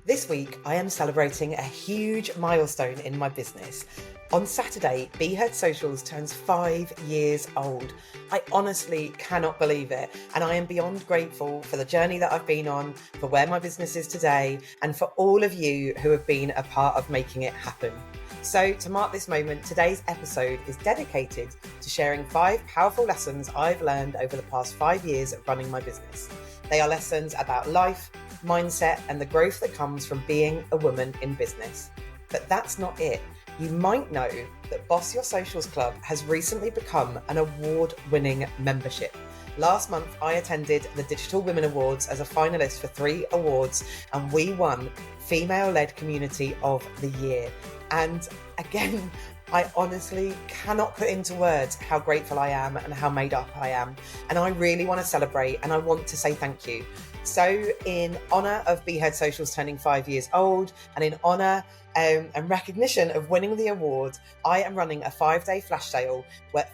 This week, I am celebrating a huge milestone in my business. On Saturday, Be Heard Socials turns 5 years old. I honestly cannot believe it, and I am beyond grateful for the journey that I've been on, for where my business is today, and for all of you who have been a part of making it happen. So, to mark this moment, today's episode is dedicated to sharing 5 powerful lessons I've learned over the past 5 years of running my business. They are lessons about life, mindset, and the growth that comes from being a woman in business. But that's not it. You might know that Boss Your Socials Club has recently become an award-winning membership. Last month, I attended the Digital Women Awards as a finalist for 3 awards, and we won Female-Led Community of the Year. And again, I honestly cannot put into words how grateful I am and how made up I am. And I really want to celebrate, and I want to say thank you. So in honour of Be Heard Socials turning 5 years old, and in honour and recognition of winning the award, I am running a 5-day flash sale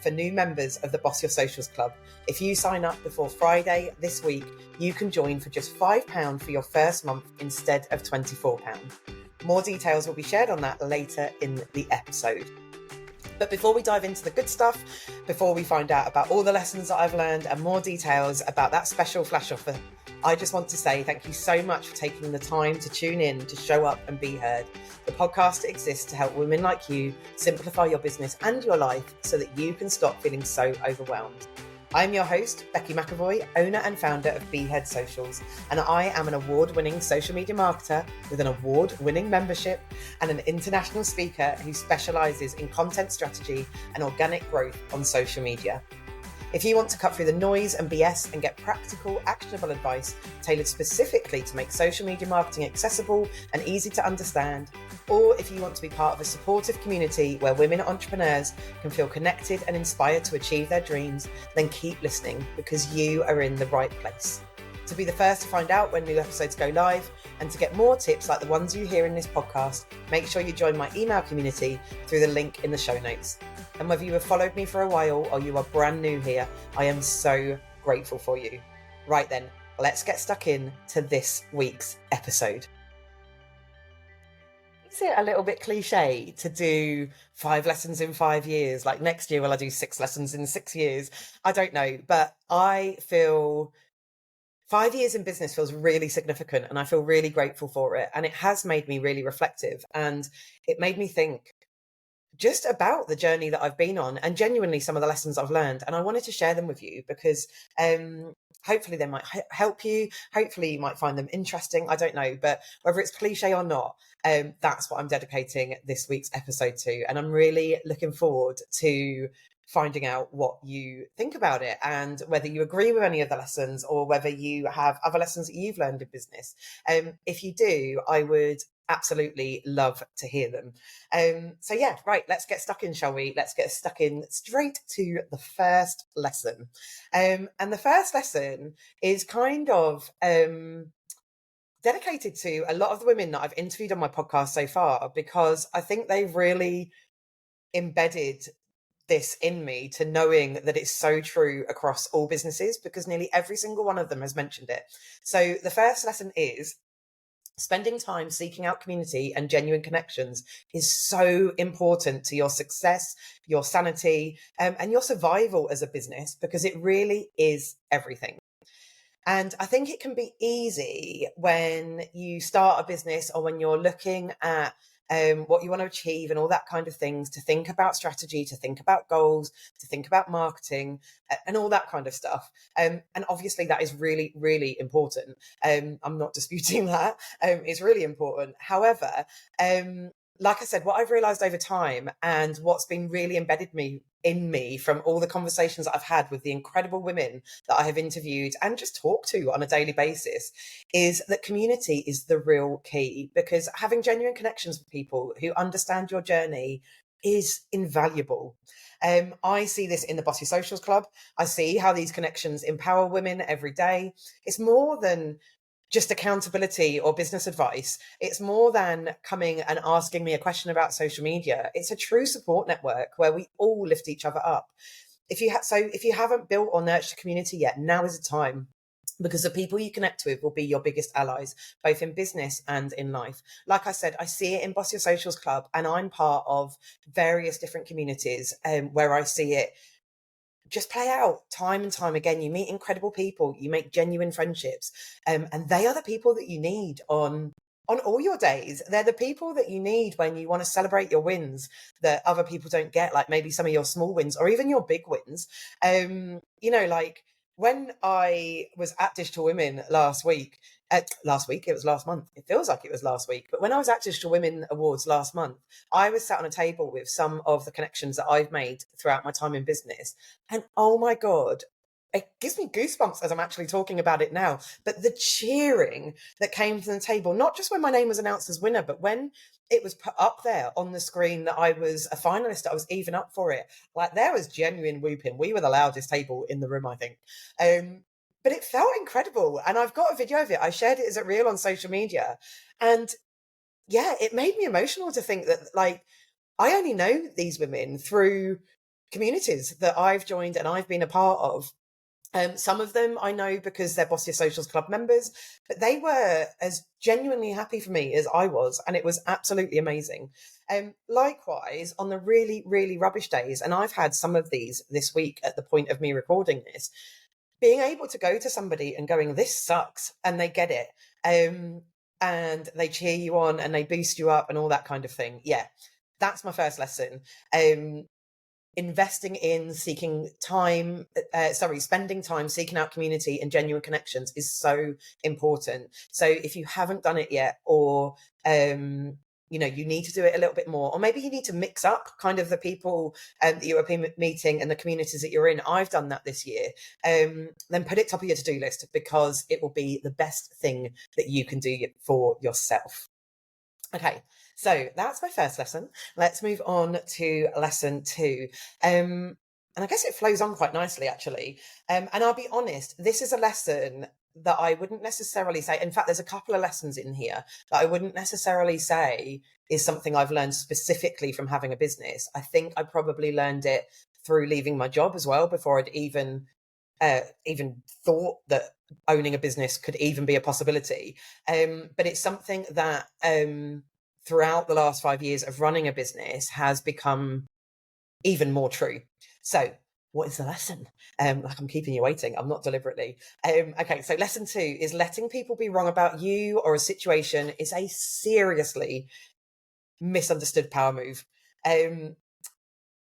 for new members of the Boss Your Socials Club. If you sign up before Friday this week, you can join for just £5 for your first month instead of £24. More details will be shared on that later in the episode. But before we dive into the good stuff, before we find out about all the lessons that I've learned and more details about that special flash offer, I just want to say thank you so much for taking the time to tune in, to show up and be heard. The podcast exists to help women like you simplify your business and your life so that you can stop feeling so overwhelmed. I'm your host, Becci McAvoy, owner and founder of Be Heard Socials, and I am an award-winning social media marketer with an award-winning membership and an international speaker who specialises in content strategy and organic growth on social media. If you want to cut through the noise and BS and get practical, actionable advice tailored specifically to make social media marketing accessible and easy to understand, or if you want to be part of a supportive community where women entrepreneurs can feel connected and inspired to achieve their dreams, then keep listening because you are in the right place. To be the first to find out when new episodes go live and to get more tips like the ones you hear in this podcast, make sure you join my email community through the link in the show notes. And whether you have followed me for a while or you are brand new here, I am so grateful for you. Right then, let's get stuck in to this week's episode. Is it a little bit cliche to do 5 lessons in 5 years? Like next year, will I do 6 lessons in 6 years? I don't know, but I feel 5 years in business feels really significant and I feel really grateful for it. And it has made me really reflective and it made me think just about the journey that I've been on and genuinely some of the lessons I've learned. And I wanted to share them with you because hopefully they might help you. Hopefully you might find them interesting. I don't know, but whether it's cliche or not, that's what I'm dedicating this week's episode to. And I'm really looking forward to finding out what you think about it and whether you agree with any of the lessons or whether you have other lessons that you've learned in business. If you do, I would absolutely love to hear them. So yeah, right, let's get stuck in, shall we? Let's get stuck in straight to the first lesson. And the first lesson is kind of dedicated to a lot of the women that I've interviewed on my podcast so far, because I think they've really embedded this in me to knowing that it's so true across all businesses because nearly every single one of them has mentioned it. So the first lesson is spending time seeking out community and genuine connections is so important to your success, your sanity, and your survival as a business because it really is everything. And I think it can be easy when you start a business or when you're looking at what you want to achieve and all that kind of things, to think about strategy, to think about goals, to think about marketing and all that kind of stuff. And obviously that is really, really important. I'm not disputing that. It's really important. However, like I said, what I've realized over time and what's been really embedded in me from all the conversations that I've had with the incredible women that I have interviewed and just talked to on a daily basis is that community is the real key, because having genuine connections with people who understand your journey is invaluable. I see this in the Boss Your Socials Club. I see how these connections empower women every day. It's more than just accountability or business advice. It's more than coming and asking me a question about social media. It's a true support network where we all lift each other up. If you haven't built or nurtured a community yet, now is the time. because the people you connect with will be your biggest allies, both in business and in life. Like I said, I see it in Boss Your Socials Club, and I'm part of various different communities where I see it just play out time and time again. You meet incredible people, you make genuine friendships, and they are the people that you need on all your days. They're the people that you need when you want to celebrate your wins that other people don't get, like maybe some of your small wins or even your big wins. Like when I was at Digital Women last week, it was last month. It feels like it was last week. But when I was at Digital Women Awards last month, I was sat on a table with some of the connections that I've made throughout my time in business. And oh my God, it gives me goosebumps as I'm actually talking about it now. But the cheering that came from the table, not just when my name was announced as winner, but when it was put up there on the screen that I was a finalist, I was even up for it. Like there was genuine whooping. We were the loudest table in the room, I think. But it felt incredible. And I've got a video of it. I shared it as a reel on social media. And yeah, it made me emotional to think that, like, I only know these women through communities that I've joined and I've been a part of. Some of them I know because they're Boss Your Socials Club members, but they were as genuinely happy for me as I was, and it was absolutely amazing. Likewise, on the really, really rubbish days, and I've had some of these this week at the point of me recording this, being able to go to somebody and going, this sucks, and they get it, and they cheer you on and they boost you up and all that kind of thing. Yeah, that's my first lesson. Investing in spending time seeking out community and genuine connections is so important. So if you haven't done it yet, or you need to do it a little bit more, or maybe you need to mix up kind of the people that you are meeting and the communities that you're in. I've done that this year. Then put it top of your to-do list, because it will be the best thing that you can do for yourself. Okay, so that's my first lesson. Let's move on to lesson 2. And I guess it flows on quite nicely, actually. And I'll be honest, this is a lesson that I wouldn't necessarily say. In fact, there's a couple of lessons in here that I wouldn't necessarily say is something I've learned specifically from having a business. I think I probably learned it through leaving my job as well, before I'd even thought that owning a business could even be a possibility. But it's something that throughout the last 5 years of running a business has become even more true. So what is the lesson? Like I'm keeping you waiting. I'm not deliberately. Okay, so lesson 2 is letting people be wrong about you or a situation is a seriously misunderstood power move.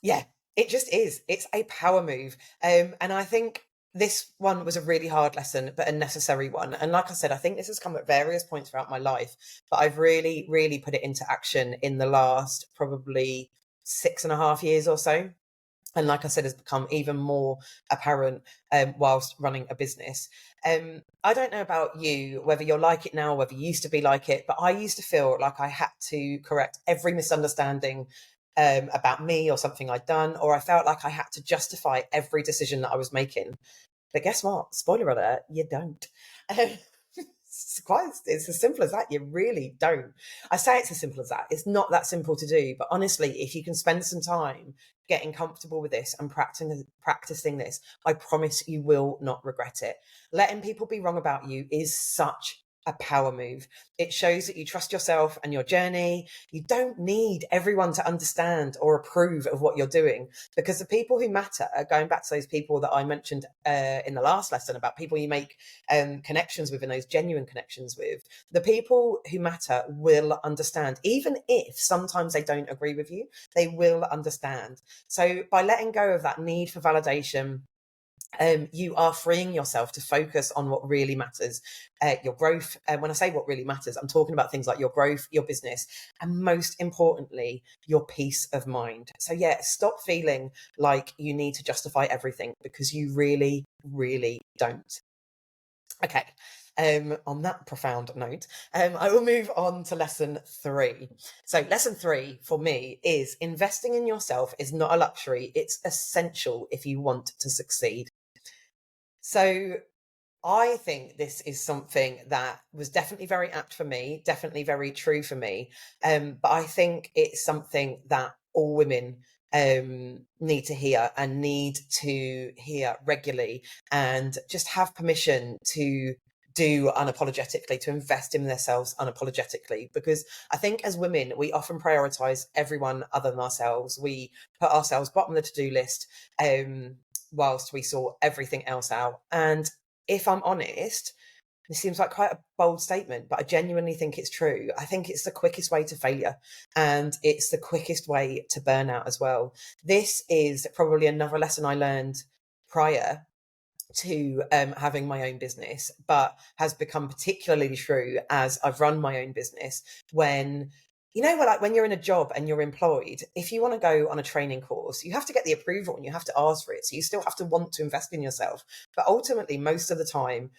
Yeah, it just is. It's a power move. And I think this one was a really hard lesson, but a necessary one. And like I said, I think this has come at various points throughout my life, but I've really, really put it into action in the last probably 6.5 years or so. And like I said, has become even more apparent whilst running a business. I don't know about you, whether you're like it now, whether you used to be like it, but I used to feel like I had to correct every misunderstanding about me or something I'd done, or I felt like I had to justify every decision that I was making. But guess what? Spoiler alert, you don't. It's as simple as that. You really don't. I say it's as simple as that. It's not that simple to do. But honestly, if you can spend some time getting comfortable with this and practicing this, I promise you will not regret it. Letting people be wrong about you is such a power move. It shows that you trust yourself and your journey. You don't need everyone to understand or approve of what you're doing, because the people who matter, going back to those people that I mentioned in the last lesson about people you make connections with and those genuine connections with, the people who matter will understand. Even if sometimes they don't agree with you, they will understand. So by letting go of that need for validation, you are freeing yourself to focus on what really matters, your growth. And when I say what really matters, I'm talking about things like your growth, your business, and most importantly, your peace of mind. So yeah, stop feeling like you need to justify everything, because you really, really don't. Okay. On that profound note, I will move on to lesson 3. So lesson 3 for me is investing in yourself is not a luxury. It's essential if you want to succeed. So I think this is something that was definitely very apt for me, definitely very true for me. But I think it's something that all women need to hear, and need to hear regularly, and just have permission to do unapologetically, to invest in themselves unapologetically. Because I think as women, we often prioritize everyone other than ourselves. We put ourselves bottom of the to-do list, whilst we sort everything else out. And if I'm honest, this seems like quite a bold statement, but I genuinely think it's true. I think it's the quickest way to failure, and it's the quickest way to burnout as well. This is probably another lesson I learned prior to having my own business, but has become particularly true as I've run my own business. When, like when you're in a job and you're employed, if you want to go on a training course, you have to get the approval and you have to ask for it. So you still have to want to invest in yourself. But ultimately, most of the time,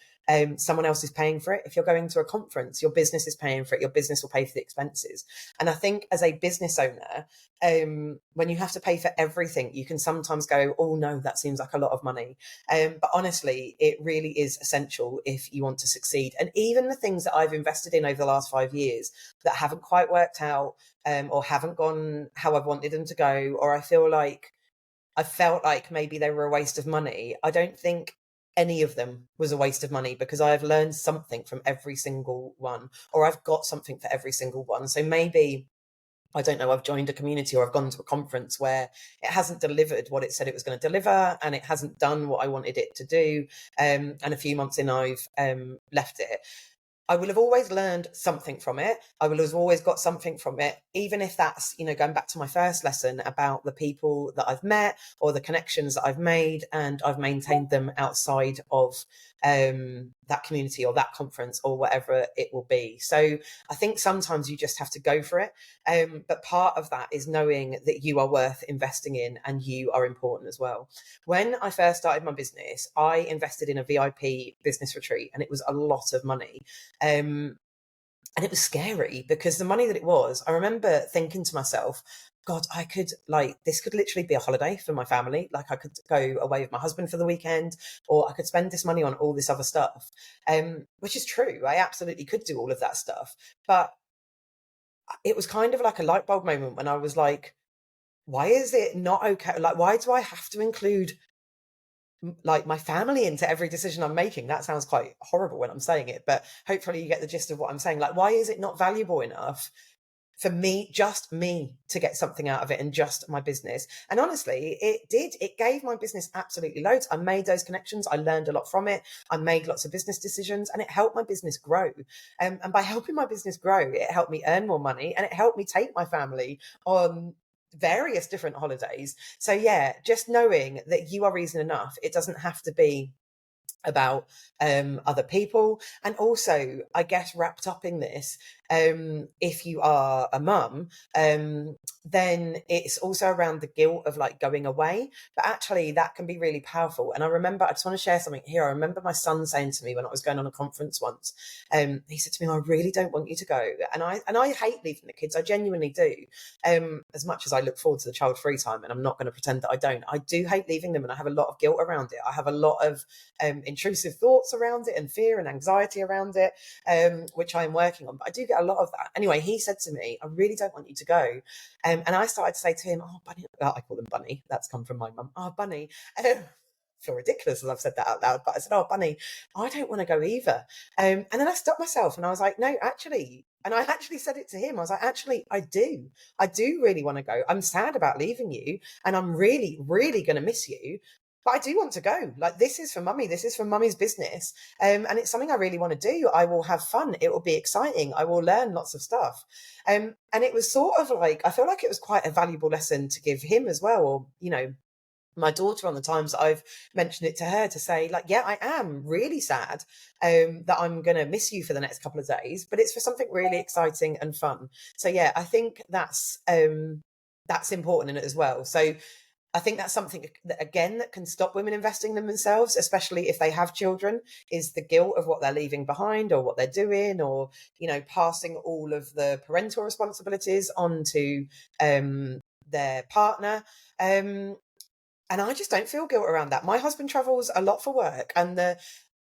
someone else is paying for it. If you're going to a conference, your business is paying for it. Your business will pay for the expenses. And I think as a business owner, when you have to pay for everything, you can sometimes go, oh no, that seems like a lot of money. But honestly, it really is essential if you want to succeed. And even the things that I've invested in over the last 5 years that haven't quite worked out, or haven't gone how I've wanted them to go, or I felt like maybe they were a waste of money, I don't think any of them was a waste of money, because I have learned something from every single one, or I've got something for every single one. So maybe, I don't know, I've joined a community or I've gone to a conference where it hasn't delivered what it said it was going to deliver, and it hasn't done what I wanted it to do. And a few months in, I've left it. I will have always learned something from it. I will have always got something from it, even if that's, going back to my first lesson about the people that I've met or the connections that I've made, and I've maintained them outside of that community or that conference or whatever it will be. So I think sometimes you just have to go for it. But part of that is knowing that you are worth investing in and you are important as well. When I first started my business, I invested in a VIP business retreat, and it was a lot of money. And it was scary, because the money that it was, I remember thinking to myself, God, I could, this could literally be a holiday for my family. Like, I could go away with my husband for the weekend, or I could spend this money on all this other stuff, which is true. I absolutely could do all of that stuff. But it was kind of like a light bulb moment when I was like, why is it not okay? Like, why do I have to include my family into every decision I'm making? That sounds quite horrible when I'm saying it, but hopefully you get the gist of what I'm saying. Like, why is it not valuable enough for me, just me, to get something out of it, and just my business? And honestly, it gave my business absolutely loads. I made those connections. I learned a lot from it. I made lots of business decisions, and it helped my business grow. And by helping my business grow, it helped me earn more money, and it helped me take my family on various different holidays. So yeah, just knowing that you are reason enough. It doesn't have to be about other people. And also, I guess, wrapped up in this, if you are a mum, then it's also around the guilt of going away. But actually, that can be really powerful. And I remember, I just want to share something here. I remember my son saying to me when I was going on a conference once, he said to me, I really don't want you to go. And I hate leaving the kids. I genuinely do. As much as I look forward to the child free time, and I'm not going to pretend that I don't, I do hate leaving them, and I have a lot of guilt around it. I have a lot of intrusive thoughts around it, and fear and anxiety around it, which I'm working on. But I do get a lot of that. Anyway, he said to me, I really don't want you to go. And I started to say to him, oh, Bunny, I call them Bunny. That's come from my mum. Oh, Bunny. I feel ridiculous as I've said that out loud, but I said, oh, Bunny, I don't want to go either. And then I stopped myself, and I was like, no, actually. And I actually said it to him. I was like, actually, I do really want to go. I'm sad about leaving you, and I'm really, really going to miss you. But I do want to go. Like, this is for mummy. This is for mummy's business. And it's something I really want to do. I will have fun. It will be exciting. I will learn lots of stuff. And it was sort of like, I feel like it was quite a valuable lesson to give him as well. Or, my daughter, on the times that I've mentioned it to her, to say, like, yeah, I am really sad that I'm going to miss you for the next couple of days, but it's for something really exciting and fun. So yeah, I think that's important in it as well. So I think that's something that, again, that can stop women investing in themselves, especially if they have children, is the guilt of what they're leaving behind, or what they're doing, or, passing all of the parental responsibilities onto their partner. And I just don't feel guilt around that. My husband travels a lot for work, and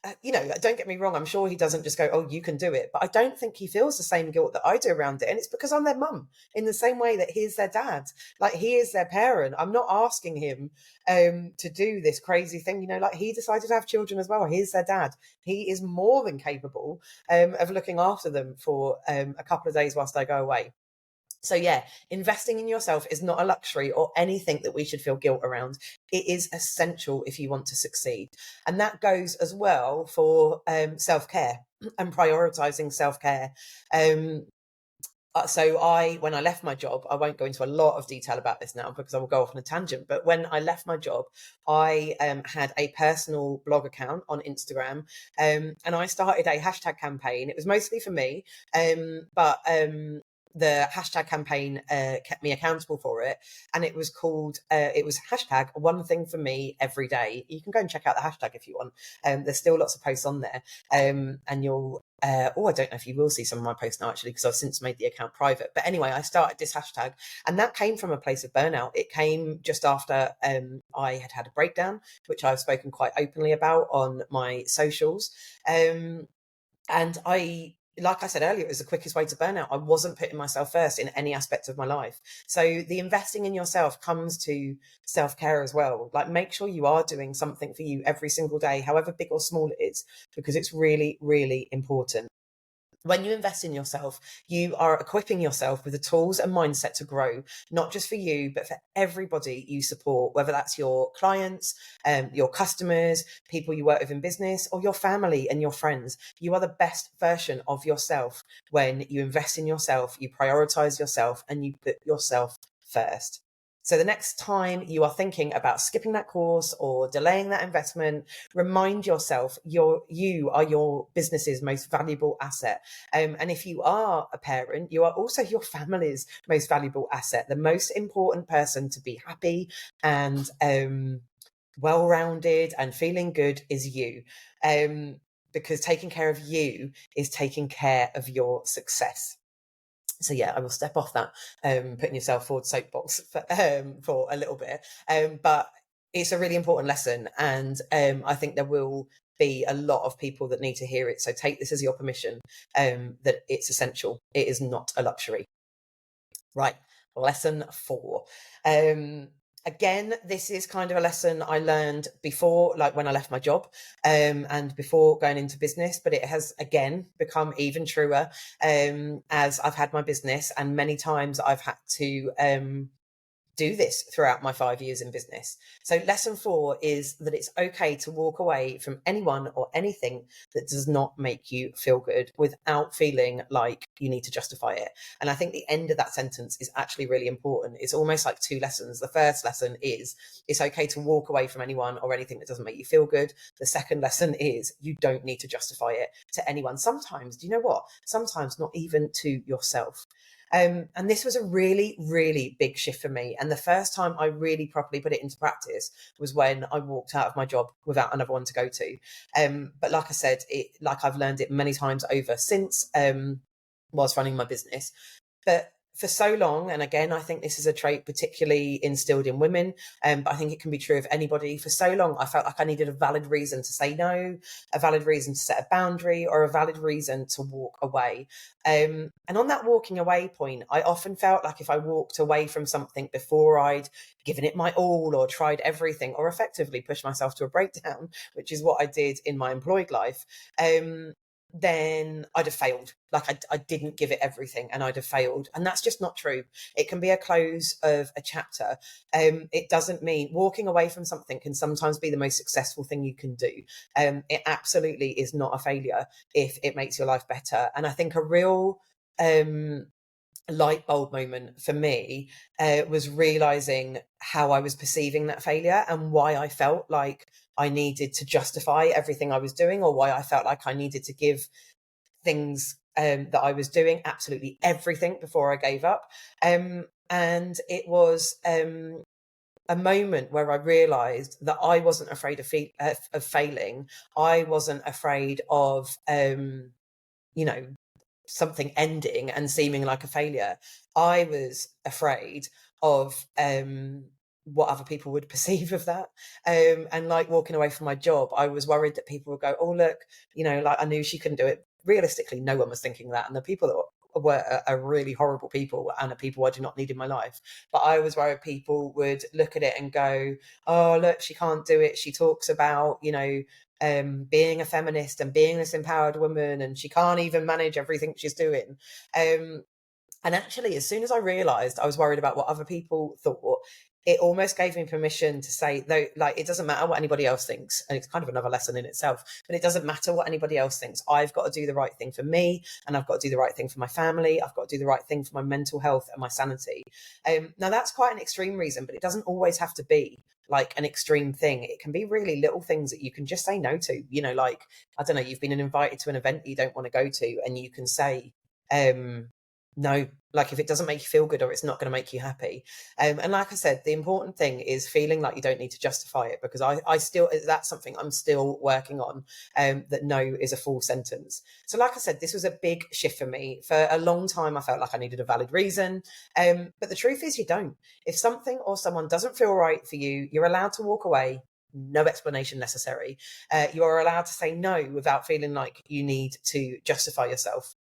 don't get me wrong, I'm sure he doesn't just go, oh, you can do it. But I don't think he feels the same guilt that I do around it. And it's because I'm their mum in the same way that he's their dad. Like, he is their parent. I'm not asking him to do this crazy thing. Like, he decided to have children as well. He's their dad. He is more than capable of looking after them for a couple of days whilst I go away. So yeah, investing in yourself is not a luxury or anything that we should feel guilt around. It is essential if you want to succeed. And that goes as well for self-care and prioritizing self-care. When I left my job, I won't go into a lot of detail about this now because I will go off on a tangent. But when I left my job, I had a personal blog account on Instagram, and I started a hashtag campaign. It was mostly for me, but the hashtag campaign kept me accountable for it, and it was hashtag one thing for me every day. You can go and check out the hashtag if you want. There's still lots of posts on there, and you'll I don't know if you will see some of my posts now, actually, because I've since made the account private. But anyway, I started this hashtag, and that came from a place of burnout. It came just after I had a breakdown, which I've spoken quite openly about on my socials. And like I said earlier, it was the quickest way to burnout. I wasn't putting myself first in any aspect of my life. So the investing in yourself comes to self-care as well. Like, make sure you are doing something for you every single day, however big or small it is, because it's really, really important. When you invest in yourself, you are equipping yourself with the tools and mindset to grow, not just for you, but for everybody you support, whether that's your clients, your customers, people you work with in business, or your family and your friends. You are the best version of yourself when you invest in yourself, you prioritize yourself, and you put yourself first. So the next time you are thinking about skipping that course or delaying that investment, remind yourself you are your business's most valuable asset. And if you are a parent, you are also your family's most valuable asset. The most important person to be happy and well-rounded and feeling good is you. Because taking care of you is taking care of your success. So yeah, I will step off that putting yourself forward soapbox for a little bit, but it's a really important lesson, and I think there will be a lot of people that need to hear it. So take this as your permission that it's essential. It is not a luxury. Right, lesson 4. Again, this is kind of a lesson I learned before, like when I left my job and before going into business, but it has again become even truer as I've had my business, and many times I've had to do this throughout my 5 years in business. So lesson 4 is that it's okay to walk away from anyone or anything that does not make you feel good without feeling like you need to justify it. And I think the end of that sentence is actually really important. It's almost like 2 lessons. The first lesson is it's okay to walk away from anyone or anything that doesn't make you feel good. The second lesson is you don't need to justify it to anyone. Sometimes, do you know what? Sometimes not even to yourself. And this was a really, really big shift for me. And the first time I really properly put it into practice was when I walked out of my job without another one to go to. But like I said, like I've learned it many times over since whilst running my business. But for so long, and again, I think this is a trait particularly instilled in women, but I think it can be true of anybody. For so long, I felt like I needed a valid reason to say no, a valid reason to set a boundary, or a valid reason to walk away. And on that walking away point, I often felt like if I walked away from something before I'd given it my all or tried everything or effectively pushed myself to a breakdown, which is what I did in my employed life, then I'd have failed. Like I didn't give it everything and I'd have failed. And that's just not true. It can be a close of a chapter. It doesn't mean walking away from something can sometimes be the most successful thing you can do. It absolutely is not a failure if it makes your life better. And I think a real light bulb moment for me was realizing how I was perceiving that failure and why I felt like I needed to justify everything I was doing, or why I felt like I needed to give things that I was doing absolutely everything before I gave up. And it was a moment where I realized that I wasn't afraid of failing. I wasn't afraid of something ending and seeming like a failure. I was afraid of what other people would perceive of that. And like walking away from my job, I was worried that people would go, oh, look, like I knew she couldn't do it. Realistically, no one was thinking that. And the people that were are really horrible people and are people I do not need in my life. But I was worried people would look at it and go, oh, look, she can't do it. She talks about, being a feminist and being this empowered woman, and she can't even manage everything she's doing. And actually, as soon as I realized I was worried about what other people thought, it almost gave me permission to say, though, like, it doesn't matter what anybody else thinks. And it's kind of another lesson in itself, but it doesn't matter what anybody else thinks. I've got to do the right thing for me, and I've got to do the right thing for my family. I've got to do the right thing for my mental health and my sanity. Now, that's quite an extreme reason, but it doesn't always have to be like an extreme thing. It can be really little things that you can just say no to, like, I don't know, you've been invited to an event you don't want to go to, and you can say, no, like if it doesn't make you feel good or it's not going to make you happy. And like I said, the important thing is feeling like you don't need to justify it, because I still, that's something I'm still working on, that no is a full sentence. So like I said, this was a big shift for me. For a long time, I felt like I needed a valid reason. But the truth is you don't. If something or someone doesn't feel right for you, you're allowed to walk away. No explanation necessary. You are allowed to say no without feeling like you need to justify yourself.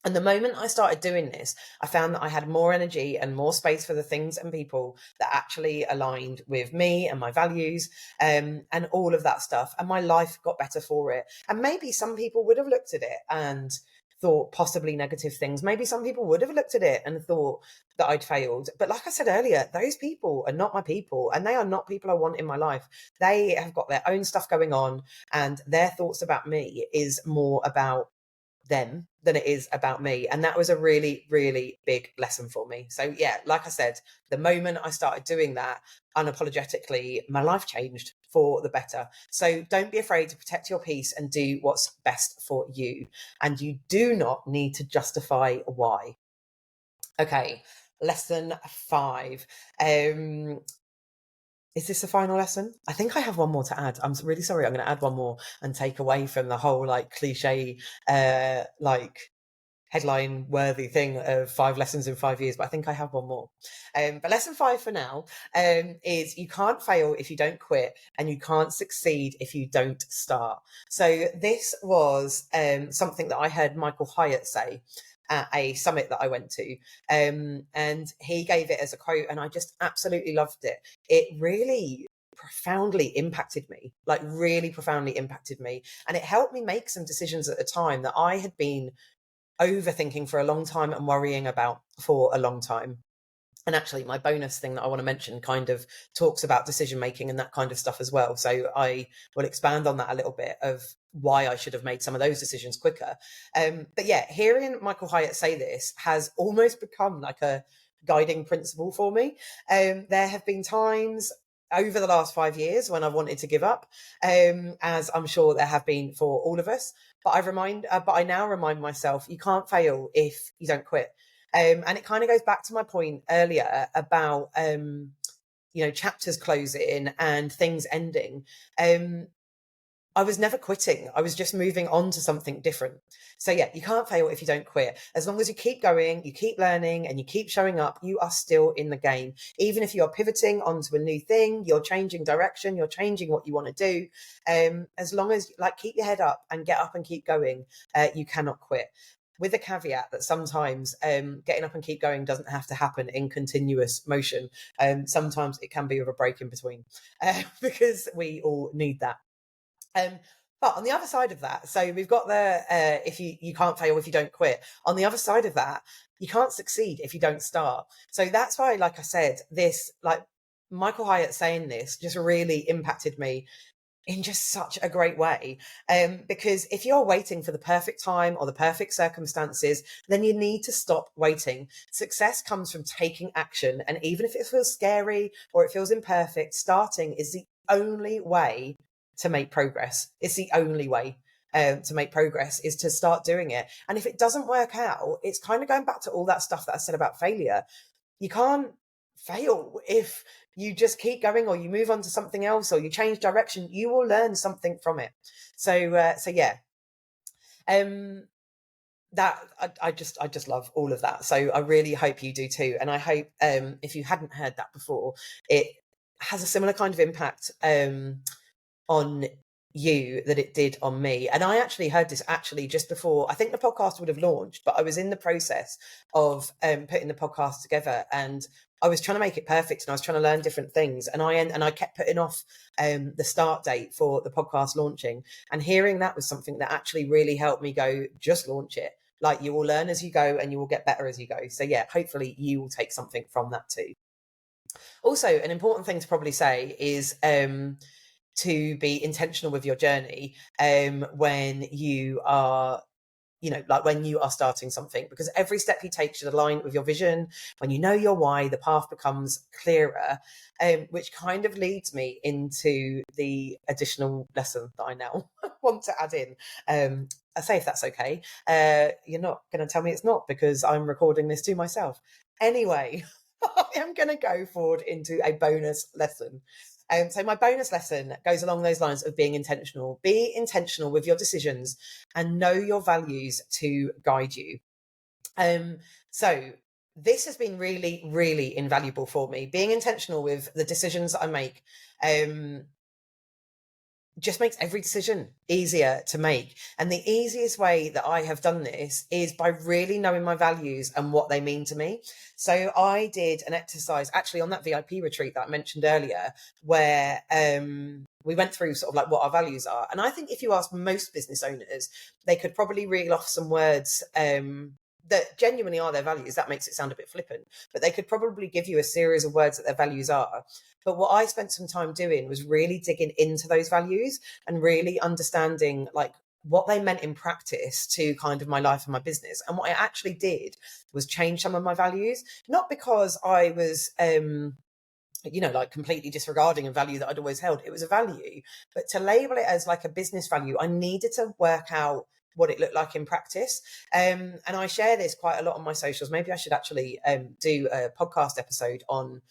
And the moment I started doing this, I found that I had more energy and more space for the things and people that actually aligned with me and my values, and all of that stuff. And my life got better for it. And maybe some people would have looked at it and thought possibly negative things. Maybe some people would have looked at it and thought that I'd failed. But like I said earlier, those people are not my people, and they are not people I want in my life. They have got their own stuff going on, and their thoughts about me is more about them than it is about me. And that was a really, really big lesson for me. So yeah, like I said, the moment I started doing that unapologetically, my life changed for the better. So don't be afraid to protect your peace and do what's best for you. And you do not need to justify why. Okay, lesson 5. Is this the final lesson? I think I have one more to add. I'm really sorry. I'm going to add one more and take away from the whole like cliche, like headline worthy thing of 5 lessons in 5 years, but I think I have one more. But lesson 5 for now is you can't fail if you don't quit, and you can't succeed if you don't start. So this was something that I heard Michael Hyatt say at a summit that I went to, and he gave it as a quote, and I just absolutely loved it. It really profoundly impacted me, like really profoundly impacted me, and it helped me make some decisions at the time that I had been overthinking for a long time and worrying about for a long time. And actually, my bonus thing that I want to mention kind of talks about decision making and that kind of stuff as well. So I will expand on that a little bit of why I should have made some of those decisions quicker. But yeah, hearing Michael Hyatt say this has almost become like a guiding principle for me. There have been times over the last 5 years when I've wanted to give up, as I'm sure there have been for all of us. But I now remind myself, you can't fail if you don't quit. And it kind of goes back to my point earlier about, chapters closing and things ending. I was never quitting. I was just moving on to something different. So yeah, you can't fail if you don't quit. As long as you keep going, you keep learning, and you keep showing up, you are still in the game. Even if you're pivoting onto a new thing, you're changing direction, you're changing what you want to do. As long as keep your head up and get up and keep going, you cannot quit. With a caveat that sometimes getting up and keep going doesn't have to happen in continuous motion. Sometimes it can be with a break in between, because we all need that. But on the other side of that, so we've got the if you can't fail if you don't quit. On the other side of that, you can't succeed if you don't start. So that's why, like I said, this Michael Hyatt saying this just really impacted me in just such a great way. Because if you're waiting for the perfect time or the perfect circumstances, then you need to stop waiting. Success comes from taking action. And even if it feels scary or it feels imperfect, starting is the only way to make progress. It's the only way to make progress, is to start doing it. And if it doesn't work out, it's kind of going back to all that stuff that I said about failure. You can't fail if you just keep going, or you move on to something else, or you change direction. You will learn something from it. So yeah, that I just love all of that. So I really hope you do too. And I hope if you hadn't heard that before, it has a similar kind of impact on you that it did on me. And I actually heard this actually just before I think the podcast would have launched, but I was in the process of putting the podcast together, and I was trying to make it perfect, and I was trying to learn different things, and I kept putting off the start date for the podcast launching. And hearing that was something that actually really helped me go, just launch it. Like, you will learn as you go and you will get better as you go. So yeah, hopefully you will take something from that too. Also, an important thing to probably say is to be intentional with your journey when you are, like when you are starting something, because every step you take should align with your vision. When you know your why, the path becomes clearer, which kind of leads me into the additional lesson that I now want to add in. I say, if that's okay. You're not going to tell me it's not, because I'm recording this to myself. Anyway, I am going to go forward into a bonus lesson. So my bonus lesson goes along those lines of being intentional. Be intentional with your decisions and know your values to guide you. So this has been really, really invaluable for me. Being intentional with the decisions that I make just makes every decision easier to make. And the easiest way that I have done this is by really knowing my values and what they mean to me. So I did an exercise actually on that VIP retreat that I mentioned earlier, where we went through sort of like what our values are. And I think if you ask most business owners, they could probably reel off some words that genuinely are their values. That makes it sound a bit flippant, but they could probably give you a series of words that their values are. But what I spent some time doing was really digging into those values and really understanding like what they meant in practice to kind of my life and my business. And what I actually did was change some of my values, not because I was like completely disregarding a value that I'd always held. It was a value, but to label it as like a business value, I needed to work out what it looked like in practice. And I share this quite a lot on my socials. Maybe I should actually do a podcast episode on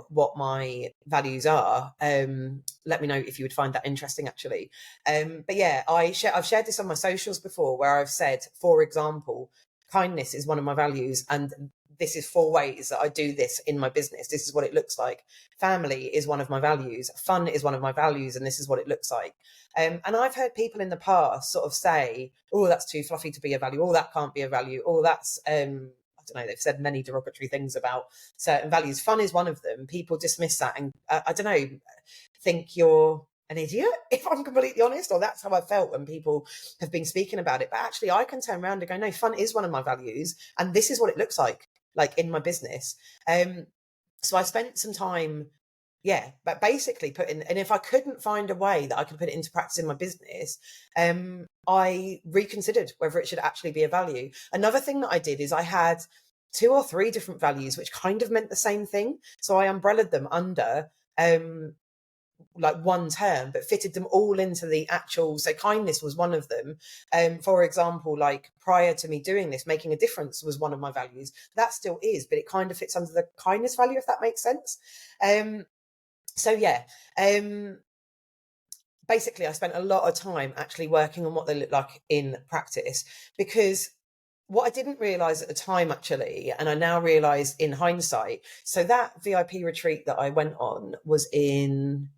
what my values are. Let me know if you would find that interesting, actually. But yeah, I've shared this on my socials before, where I've said, for example, kindness is one of my values, and this is 4 ways that I do this in my business. This is what it looks like. Family is one of my values. Fun is one of my values, and this is what it looks like. And I've heard people in the past sort of say, oh, that's too fluffy to be a value. Oh, that can't be a value. Oh, that's, I don't know, they've said many derogatory things about certain values. Fun is one of them. People dismiss that and, I don't know, think you're an idiot, if I'm completely honest, or that's how I felt when people have been speaking about it. But actually, I can turn around and go, no, fun is one of my values, and this is what it looks like in my business. So I spent some time, but basically putting, and if I couldn't find a way that I could put it into practice in my business, I reconsidered whether it should actually be a value. Another thing that I did is I had 2 or 3 different values which kind of meant the same thing. So I umbrellaed them under like one term, but fitted them all into the actual. So kindness was one of them. For example, like prior to me doing this, making a difference was one of my values. That still is, but it kind of fits under the kindness value, if that makes sense. Basically, I spent a lot of time actually working on what they look like in practice, because what I didn't realize at the time, actually, and I now realize in hindsight, so that VIP retreat that I went on was in,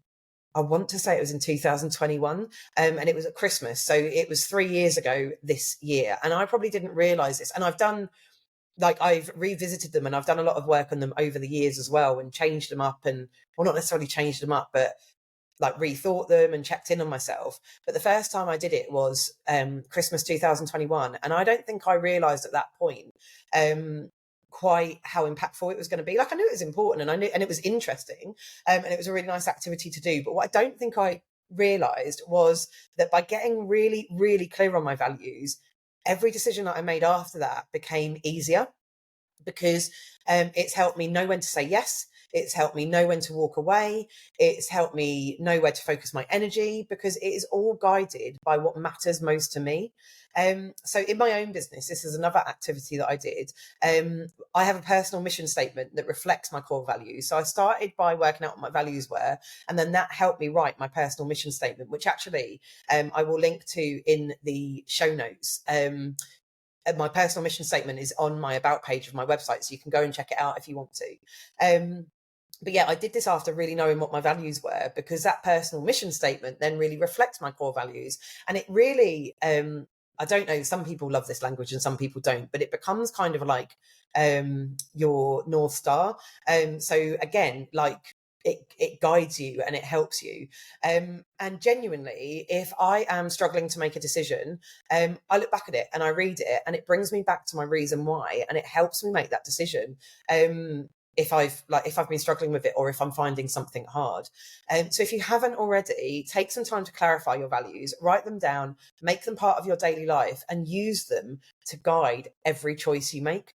I want to say it was in 2021, and it was at Christmas. So it was 3 years ago this year. And I probably didn't realize this. And I've revisited them, and I've done a lot of work on them over the years as well, and changed them up, and, well, not necessarily changed them up, but like rethought them and checked in on myself. But the first time I did it was Christmas 2021. And I don't think I realized at that point quite how impactful it was going to be. Like, I knew it was important, and I knew, and it was interesting, and it was a really nice activity to do. But what I don't think I realized was that by getting really, really clear on my values, every decision that I made after that became easier, because it's helped me know when to say yes. It's helped me know when to walk away. It's helped me know where to focus my energy, because it is all guided by what matters most to me. So in my own business, this is another activity that I did. I have a personal mission statement that reflects my core values. So I started by working out what my values were, and then that helped me write my personal mission statement, which actually I will link to in the show notes. My personal mission statement is on my about page of my website, so you can go and check it out if you want to. but yeah, I did this after really knowing what my values were, because that personal mission statement then really reflects my core values. And it really, I don't know, some people love this language and some people don't, but it becomes kind of like your North Star. So again, like, it guides you and it helps you. And genuinely, if I am struggling to make a decision, I look back at it and I read it and it brings me back to my reason why, and it helps me make that decision. If I've been struggling with it, or if I'm finding something hard. So if you haven't already, take some time to clarify your values, write them down, make them part of your daily life, and use them to guide every choice you make.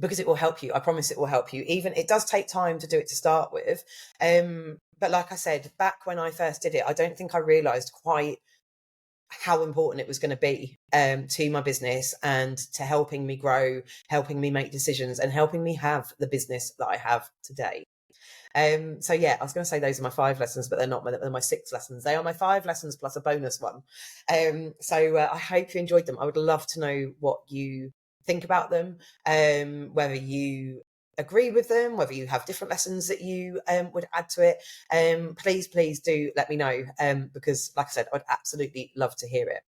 Because it will help you. I promise it will help you. Even it does take time to do it to start with. But like I said, back when I first did it, I don't think I realized quite how important it was going to be to my business and to helping me grow, helping me make decisions, and helping me have the business that I have today. So yeah, I was going to say those are my 5 lessons, but they're my 6 lessons. They are my 5 lessons plus a bonus one. So I hope you enjoyed them. I would love to know what you think about them, whether you agree with them, whether you have different lessons that you would add to it. Please do let me know, because like I said, I'd absolutely love to hear it.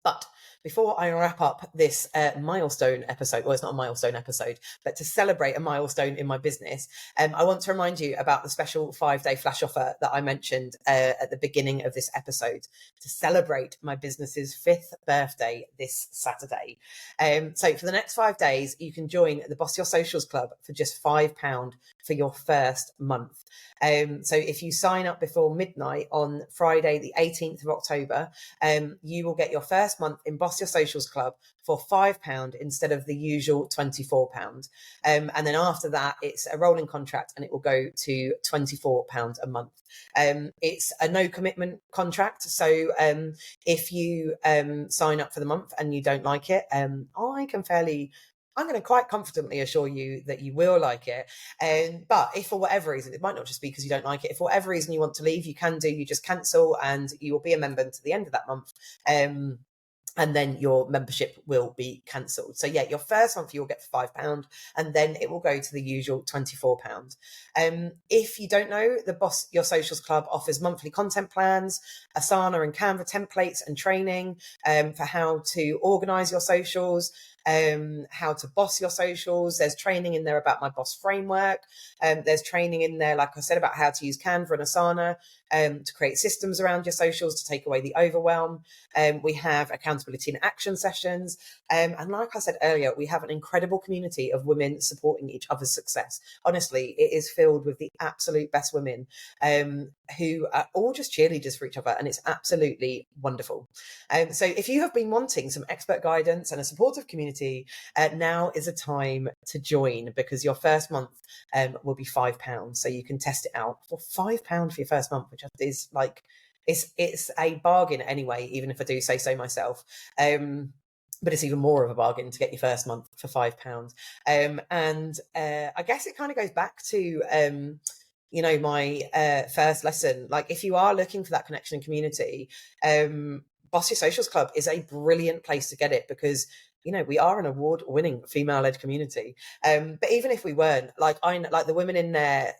But before I wrap up this milestone episode, well, it's not a milestone episode, but to celebrate a milestone in my business, I want to remind you about the special 5-day flash offer that I mentioned at the beginning of this episode to celebrate my business's 5th birthday this Saturday. So for the next 5 days, you can join the Boss Your Socials Club for just £5 for your first month. So if you sign up before midnight on Friday, the 18th of October, you will get your first month in Boss Your Socials Club for £5 instead of the usual £24. And then after that, it's a rolling contract and it will go to £24 a month. It's a no commitment contract. So if you sign up for the month and you don't like it, I'm going to quite confidently assure you that you will like it. But if for whatever reason, it might not just be because you don't like it, if for whatever reason you want to leave, you can do, you just cancel and you will be a member until the end of that month. And then your membership will be cancelled. So yeah, your first month you'll get for £5, and then it will go to the usual £24. If you don't know, the Boss Your Socials Club offers monthly content plans, Asana and Canva templates and training for how to organise your socials, how to boss your socials. There's training in there about my boss framework. There's training in there, like I said, about how to use Canva and Asana to create systems around your socials to take away the overwhelm. We have accountability and action sessions. And like I said earlier, we have an incredible community of women supporting each other's success. Honestly, it is filled with the absolute best women who are all just cheerleaders for each other. And it's absolutely wonderful. So if you have been wanting some expert guidance and a supportive community, now is a time to join, because your first month will be £5. So you can test it out for £5 for your first month, which is like, it's a bargain anyway, even if I do say so myself. But it's even more of a bargain to get your first month for £5. And I guess it kind of goes back to my first lesson. Like, if you are looking for that connection and community, Boss Your Socials Club is a brilliant place to get it, because we are an award-winning female-led community. But even if we weren't, like the women in there,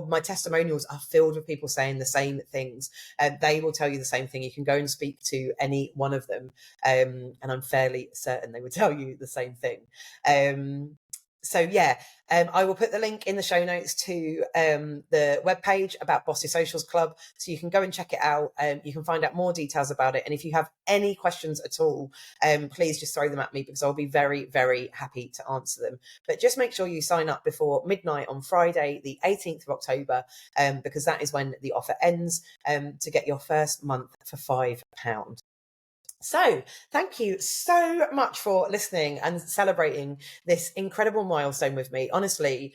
my testimonials are filled with people saying the same things, and they will tell you the same thing. You can go and speak to any one of them, and I'm fairly certain they would tell you the same thing. So yeah, I will put the link in the show notes to the webpage about Boss Your Socials Club, so you can go and check it out. You can find out more details about it. And if you have any questions at all, please just throw them at me, because I'll be very, very happy to answer them. But just make sure you sign up before midnight on Friday, the 18th of October, because that is when the offer ends, to get your first month for £5. So thank you so much for listening and celebrating this incredible milestone with me. Honestly,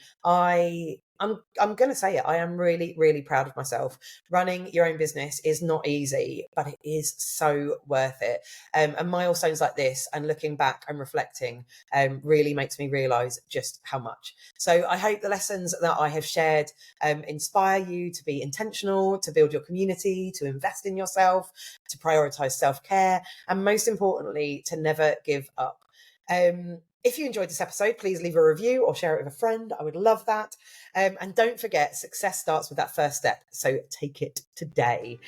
I'm going to say it. I am really, really proud of myself. Running your own business is not easy, but it is so worth it. And milestones like this and looking back and reflecting really makes me realise just how much. So I hope the lessons that I have shared inspire you to be intentional, to build your community, to invest in yourself, to prioritise self-care, and most importantly, to never give up. If you enjoyed this episode, please leave a review or share it with a friend. I would love that. And don't forget, success starts with that first step. So take it today.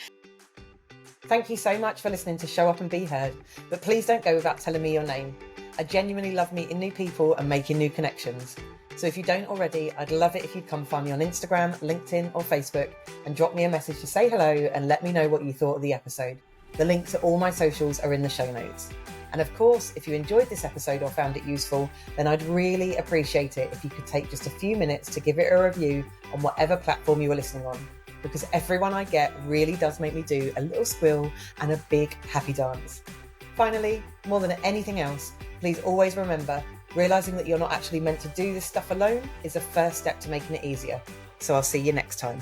Thank you so much for listening to Show Up and Be Heard. But please don't go without telling me your name. I genuinely love meeting new people and making new connections. So if you don't already, I'd love it if you'd come find me on Instagram, LinkedIn or Facebook and drop me a message to say hello and let me know what you thought of the episode. The links to all my socials are in the show notes. And of course, if you enjoyed this episode or found it useful, then I'd really appreciate it if you could take just a few minutes to give it a review on whatever platform you are listening on, because every one I get really does make me do a little squeal and a big happy dance. Finally, more than anything else, please always remember, realising that you're not actually meant to do this stuff alone is the first step to making it easier. So I'll see you next time.